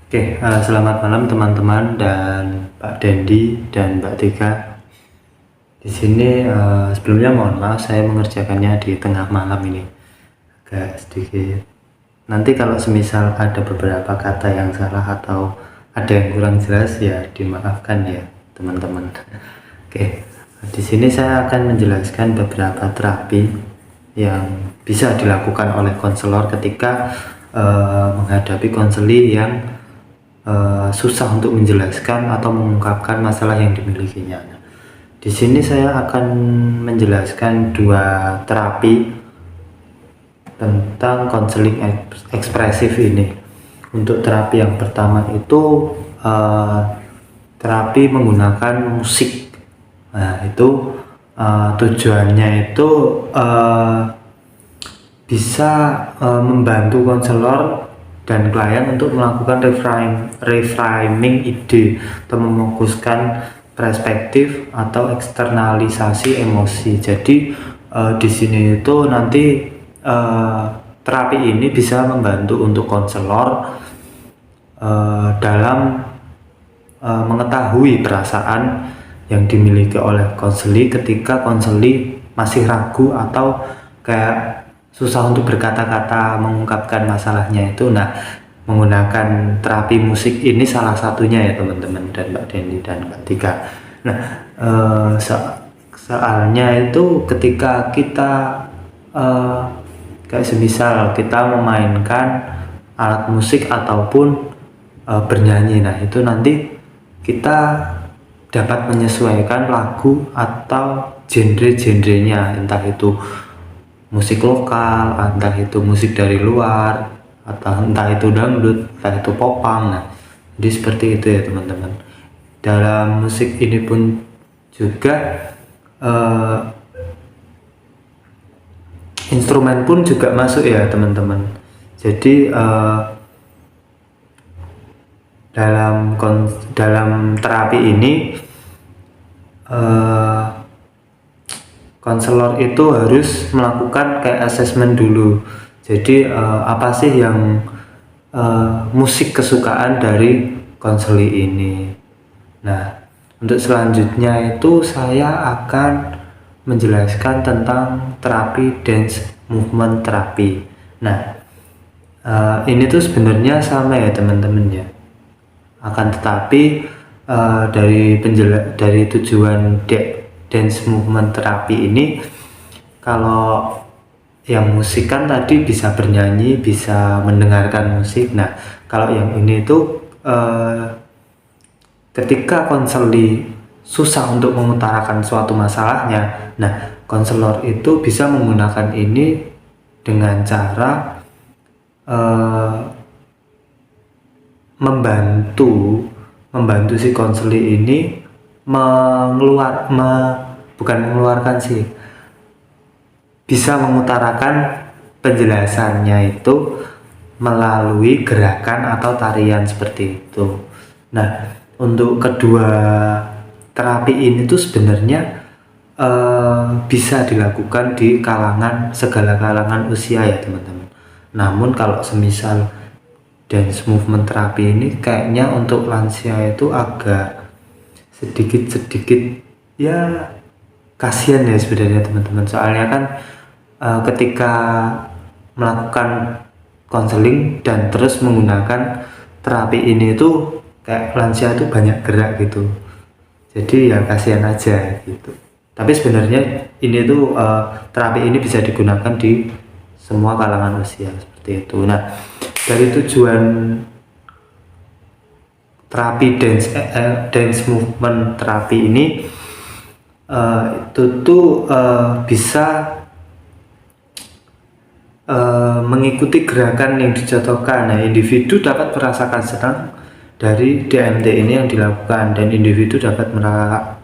Selamat malam teman-teman dan Pak Dendi dan Mbak Tika. Di sini sebelumnya mohon maaf saya mengerjakannya di tengah malam ini, agak sedikit. Nanti kalau semisal ada beberapa kata yang salah atau ada yang kurang jelas ya dimaafkan ya teman-teman. Di sini saya akan menjelaskan beberapa terapi yang bisa dilakukan oleh konselor ketika menghadapi konseli yang susah untuk menjelaskan atau mengungkapkan masalah yang dimilikinya. Di sini saya akan menjelaskan dua terapi tentang konseling ekspresif ini. Untuk terapi yang pertama itu terapi menggunakan musik. Nah, itu tujuannya itu bisa membantu konselor dan klien untuk melakukan reframing ide atau memfokuskan perspektif atau eksternalisasi emosi. Jadi di sini itu nanti terapi ini bisa membantu untuk konselor dalam mengetahui perasaan yang dimiliki oleh konseli ketika konseli masih ragu atau kayak susah untuk berkata-kata mengungkapkan masalahnya itu. Nah, menggunakan terapi musik ini salah satunya ya teman-teman dan Mbak Dendi dan Mbak Tika. Nah, soalnya itu ketika kita kayak semisal kita memainkan alat musik ataupun bernyanyi, nah itu nanti kita dapat menyesuaikan lagu atau genre-genrenya, entah itu musik lokal, entah itu musik dari luar, atau entah itu dangdut, entah itu popang. Nah, jadi seperti itu ya teman-teman. Dalam musik ini pun juga instrumen pun juga masuk ya teman-teman. Jadi dalam terapi ini konselor itu harus melakukan kayak asesmen dulu. Jadi apa sih yang musik kesukaan dari konseli ini. Nah, untuk selanjutnya itu saya akan menjelaskan tentang terapi dance movement terapi. Nah, ini tuh sebenarnya sama ya teman-teman ya. Akan tetapi dari tujuan dance movement terapi ini, kalau yang musik kan tadi bisa bernyanyi, bisa mendengarkan musik. Nah, kalau yang ini tuh ketika konseli susah untuk mengutarakan suatu masalahnya, nah konselor itu bisa menggunakan ini dengan cara membantu si konseli ini bukan mengeluarkan sih, bisa mengutarakan penjelasannya itu melalui gerakan atau tarian seperti itu. Nah, untuk kedua terapi ini tuh sebenarnya bisa dilakukan di segala kalangan usia ya teman-teman. Namun kalau semisal dance movement terapi ini kayaknya untuk lansia itu agak sedikit ya kasihan ya sebenarnya teman-teman. Soalnya kan ketika melakukan konseling dan terus menggunakan terapi ini tuh kayak lansia itu banyak gerak gitu. Jadi ya kasihan aja gitu. Tapi sebenarnya ini tuh terapi ini bisa digunakan di semua kalangan usia seperti itu. Nah, dari tujuan terapi dance movement terapi ini itu tuh bisa mengikuti gerakan yang dicontohkan. Nah, individu dapat merasakan senang dari DMT ini yang dilakukan, dan individu dapat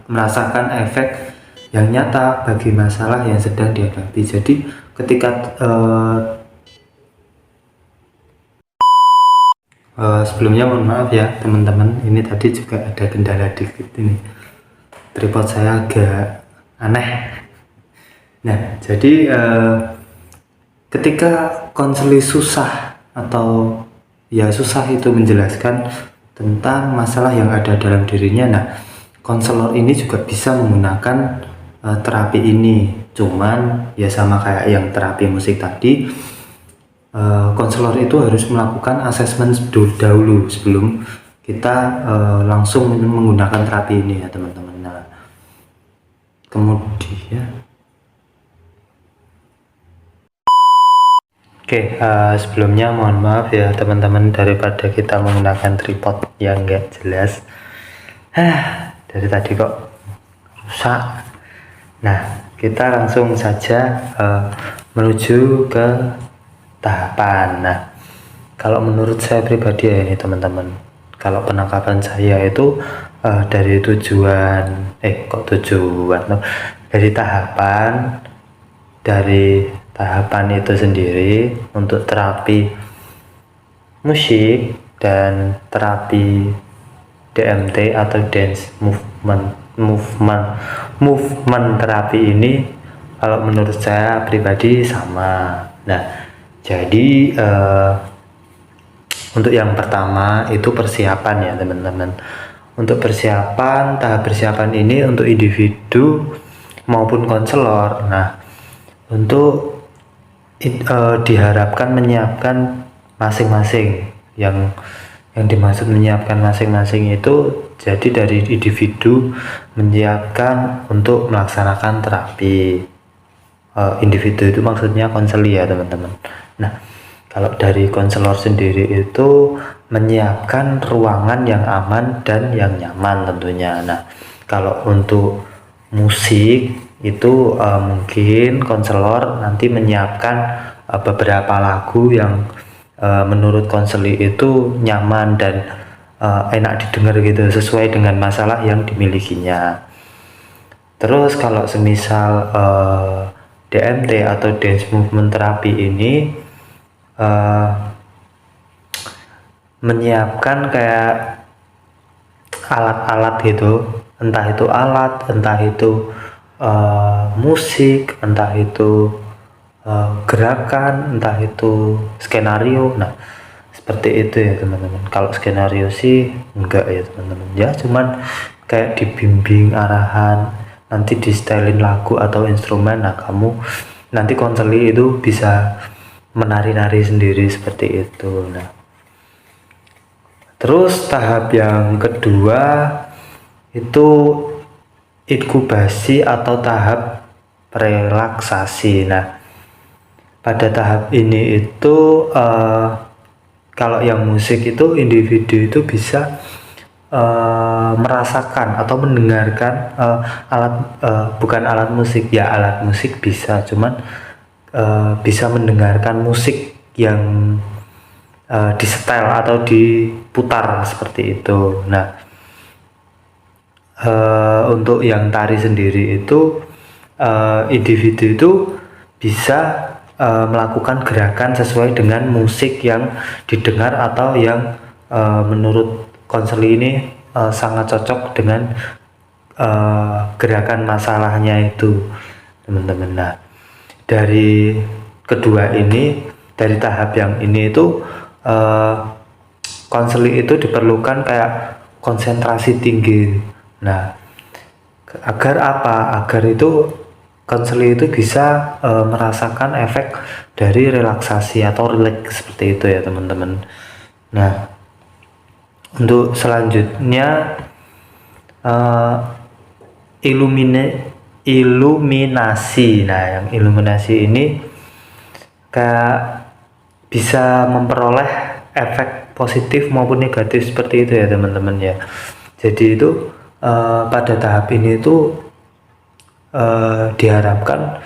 merasakan efek yang nyata bagi masalah yang sedang dihadapi. Jadi ketika sebelumnya mohon maaf ya teman-teman, ini tadi juga ada kendala dikit, ini tripod saya agak aneh. Nah, jadi ketika konseli susah atau ya susah itu menjelaskan tentang masalah yang ada dalam dirinya. Nah, konselor ini juga bisa menggunakan terapi ini, cuman ya sama kayak yang terapi musik tadi, konselor itu harus melakukan asesmen dahulu sebelum kita langsung menggunakan terapi ini ya teman-teman. Nah, kemudian oke, sebelumnya mohon maaf ya teman-teman, daripada kita menggunakan tripod yang enggak jelas. Dari tadi kok rusak. Nah, kita langsung saja menuju ke tahapan. Nah, kalau menurut saya pribadi ya ini teman-teman, kalau penangkapan saya itu dari tujuan, dari tahapan itu sendiri untuk terapi musik dan terapi DMT atau dance movement terapi ini, kalau menurut saya pribadi sama. Nah, jadi untuk yang pertama itu persiapan ya teman-teman. Untuk persiapan, tahap persiapan ini untuk individu maupun konselor. Nah, untuk diharapkan menyiapkan masing-masing. Yang dimaksud menyiapkan masing-masing itu jadi dari individu menyiapkan untuk melaksanakan terapi. Individu itu maksudnya konseli ya teman-teman. Nah, kalau dari konselor sendiri itu menyiapkan ruangan yang aman dan yang nyaman tentunya. Nah, kalau untuk musik itu mungkin konselor nanti menyiapkan beberapa lagu yang menurut konseli itu nyaman dan enak didengar gitu, sesuai dengan masalah yang dimilikinya. Terus kalau semisal DMT atau dance movement therapy ini menyiapkan kayak alat-alat gitu, entah itu alat, entah itu musik, entah itu gerakan, entah itu skenario. Nah, seperti itu ya teman-teman. Kalau skenario sih enggak ya teman-teman, ya cuman kayak dibimbing arahan, nanti di stylein lagu atau instrumen. Nah, kamu nanti konseli itu bisa menari-nari sendiri seperti itu. Nah, terus tahap yang kedua itu inkubasi atau tahap relaksasi. Nah, pada tahap ini itu kalau yang musik itu individu itu bisa merasakan atau mendengarkan bukan alat musik ya, alat musik bisa, cuman bisa mendengarkan musik yang disetel atau diputar seperti itu. Nah, untuk yang tari sendiri itu individu itu bisa melakukan gerakan sesuai dengan musik yang didengar atau yang menurut konseli ini sangat cocok dengan gerakan masalahnya itu teman-teman. Nah, dari kedua ini, dari tahap yang ini itu konseli itu diperlukan kayak konsentrasi tinggi. Nah, agar apa? Agar itu konseli itu bisa merasakan efek dari relaksasi atau rileks seperti itu ya teman-teman. Nah, untuk selanjutnya iluminasi. Nah, yang iluminasi ini kayak bisa memperoleh efek positif maupun negatif seperti itu ya teman-teman ya. Jadi itu pada tahap ini itu diharapkan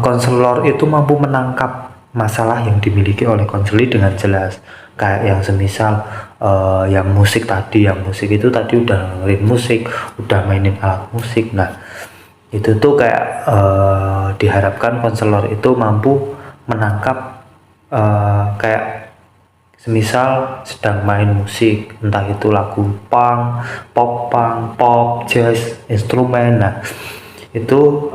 konselor itu mampu menangkap masalah yang dimiliki oleh konseli dengan jelas. Kayak yang semisal yang musik itu tadi udah dengerin musik, udah mainin alat musik. Nah, itu tuh kayak diharapkan konselor itu mampu menangkap kayak semisal sedang main musik, entah itu lagu punk, pop, jazz, instrumen. Nah, itu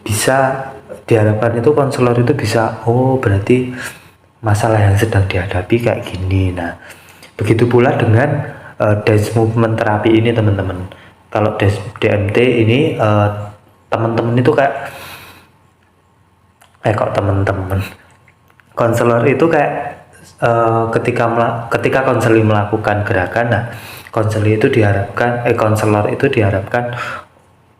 bisa diharapkan itu konselor itu bisa berarti masalah yang sedang dihadapi kayak gini. Nah, begitu pula dengan dance movement terapi ini teman-teman. Kalau DMT ini teman-teman itu kayak kok teman-teman konselor itu kayak ketika konseling melakukan gerakan, nah konselor itu diharapkan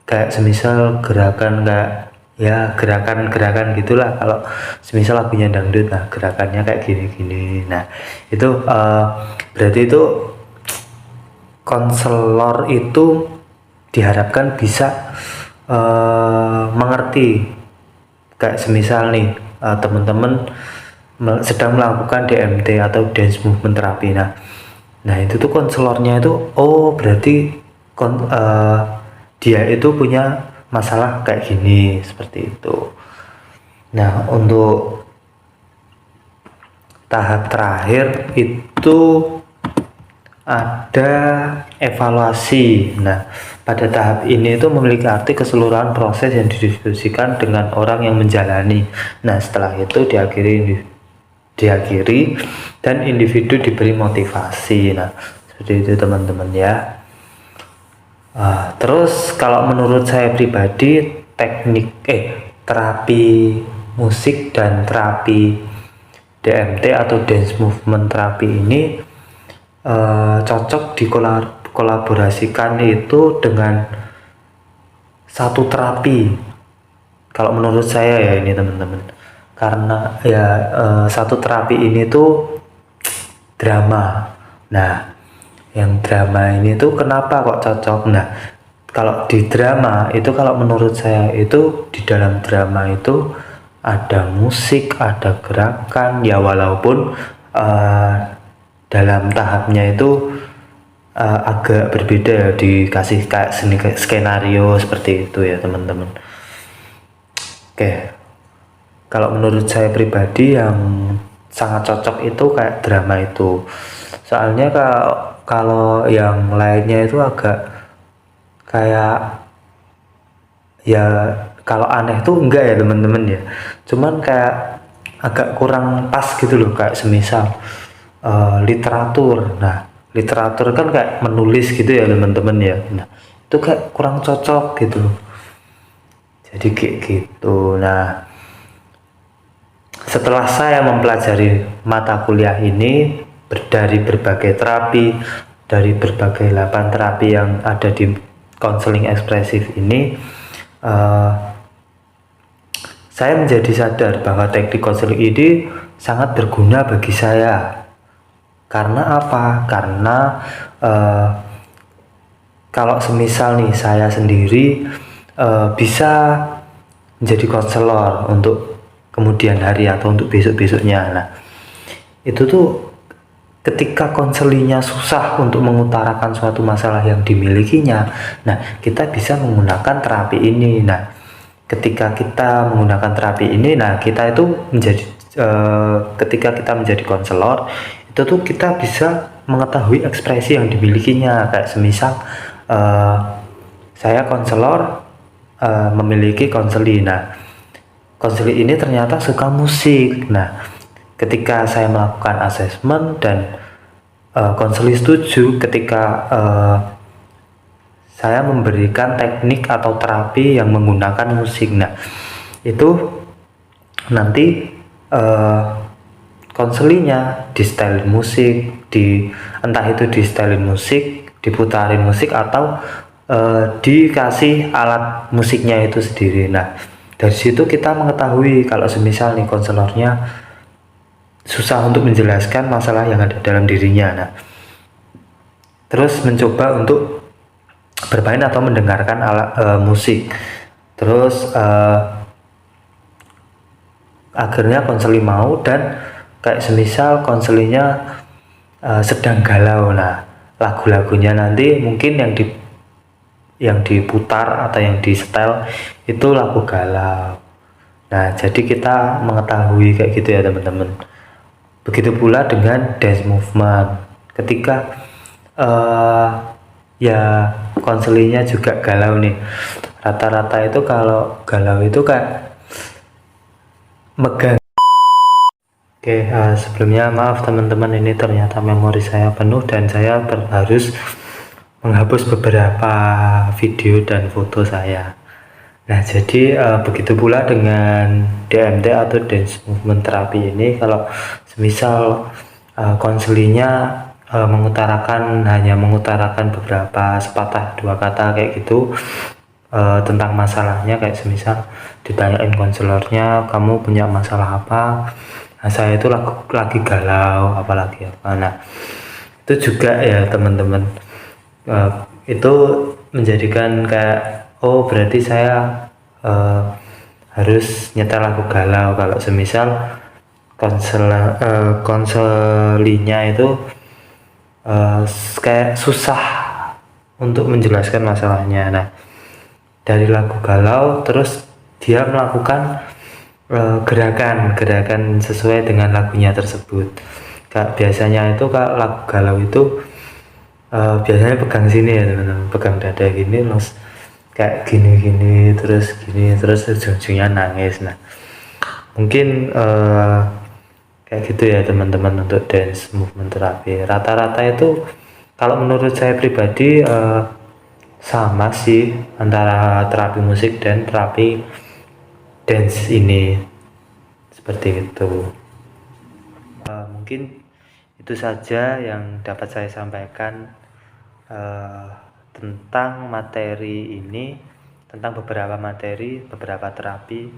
kayak semisal gerakan kayak ya gerakan-gerakan gitulah. Kalau semisal lagunya dangdut, nah gerakannya kayak gini-gini. Nah itu berarti itu konselor itu diharapkan bisa mengerti kayak semisal nih teman-teman sedang melakukan DMT atau dance movement terapi. Nah itu tuh konselornya itu berarti dia itu punya masalah kayak gini, seperti itu. Nah untuk tahap terakhir itu ada evaluasi. Nah pada tahap ini itu memiliki arti keseluruhan proses yang didiskusikan dengan orang yang menjalani. Nah setelah itu diakhiri dan individu diberi motivasi. Nah seperti itu teman-teman ya. Terus kalau menurut saya pribadi teknik terapi musik dan terapi DMT atau dance movement terapi ini cocok dikolaborasikan itu dengan satu terapi. Kalau menurut saya ya ini teman-teman, karena ya satu terapi ini tuh drama. Nah yang drama ini tuh kenapa kok cocok? Nah kalau di drama itu, kalau menurut saya itu di dalam drama itu ada musik, ada gerakan ya, walaupun dalam tahapnya itu agak berbeda ya, dikasih kayak skenario seperti itu ya teman-teman. Oke, kalau menurut saya pribadi yang sangat cocok itu kayak drama itu. Soalnya kalau yang lainnya itu agak kayak ya, kalau aneh tuh enggak ya teman-teman ya, cuman kayak agak kurang pas gitu loh, kayak semisal literatur. Nah literatur kan kayak menulis gitu ya teman-teman ya. Nah itu kayak kurang cocok gitu, jadi kayak gitu. Nah setelah saya mempelajari mata kuliah ini dari berbagai terapi, dari berbagai 8 terapi yang ada di konseling ekspresif ini, saya menjadi sadar bahwa teknik konseling ini sangat berguna bagi saya. Karena apa? Karena kalau semisal nih saya sendiri bisa menjadi konselor untuk kemudian hari atau untuk besok-besoknya. Nah itu tuh ketika konselinya susah untuk mengutarakan suatu masalah yang dimilikinya, nah kita bisa menggunakan terapi ini. Nah ketika kita menggunakan terapi ini, nah kita itu menjadi ketika kita menjadi konselor itu tuh kita bisa mengetahui ekspresi yang dimilikinya. Kayak semisal saya konselor memiliki konseli. Nah konseli ini ternyata suka musik. Nah ketika saya melakukan asesmen dan konseli setuju ketika saya memberikan teknik atau terapi yang menggunakan musik. Nah itu nanti konselinya di stylin musik, entah itu di stylin musik, diputarin musik, atau dikasih alat musiknya itu sendiri. Nah dari situ kita mengetahui kalau semisal nih konselornya susah untuk menjelaskan masalah yang ada dalam dirinya. Nah terus mencoba untuk bermain atau mendengarkan alat musik, terus akhirnya konseli mau, dan kayak semisal konselinya sedang galau. Nah lagu-lagunya nanti mungkin yang diputar atau yang di setel itu lagu galau. Nah jadi kita mengetahui kayak gitu ya teman-teman. Begitu pula dengan dance movement, ketika ya konselinya juga galau nih. Rata-rata itu kalau galau itu kayak megang Oke, sebelumnya maaf teman-teman, ini ternyata memori saya penuh dan saya harus menghapus beberapa video dan foto saya. Nah, jadi begitu pula dengan DMT atau Dance Movement Therapy ini, kalau semisal konselinya hanya mengutarakan beberapa sepatah dua kata kayak gitu tentang masalahnya, kayak semisal ditanyain konselornya, kamu punya masalah apa? Nah, saya itu lagi galau, apalagi apa. Nah, itu juga ya teman-teman, uh, itu menjadikan kayak, oh berarti saya uh, harus nyetel lagu galau kalau semisal konselinya itu uh, kayak susah untuk menjelaskan masalahnya. Nah, dari lagu galau terus dia melakukan gerakan sesuai dengan lagunya tersebut. Kak, biasanya itu kak lagu galau itu biasanya pegang sini ya teman-teman, pegang dada gini, terus kayak gini terus ujung-ujungnya nangis. Nah, mungkin kayak gitu ya teman-teman untuk dance movement terapi. Rata-rata itu kalau menurut saya pribadi sama sih antara terapi musik dan terapi dance ini, seperti itu. Mungkin itu saja yang dapat saya sampaikan tentang materi ini, tentang beberapa materi, beberapa terapi.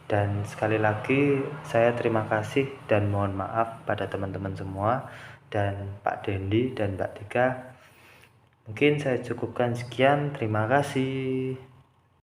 Dan sekali lagi saya terima kasih dan mohon maaf pada teman-teman semua dan Pak Dendi dan Mbak Tika. Mungkin saya cukupkan sekian, terima kasih.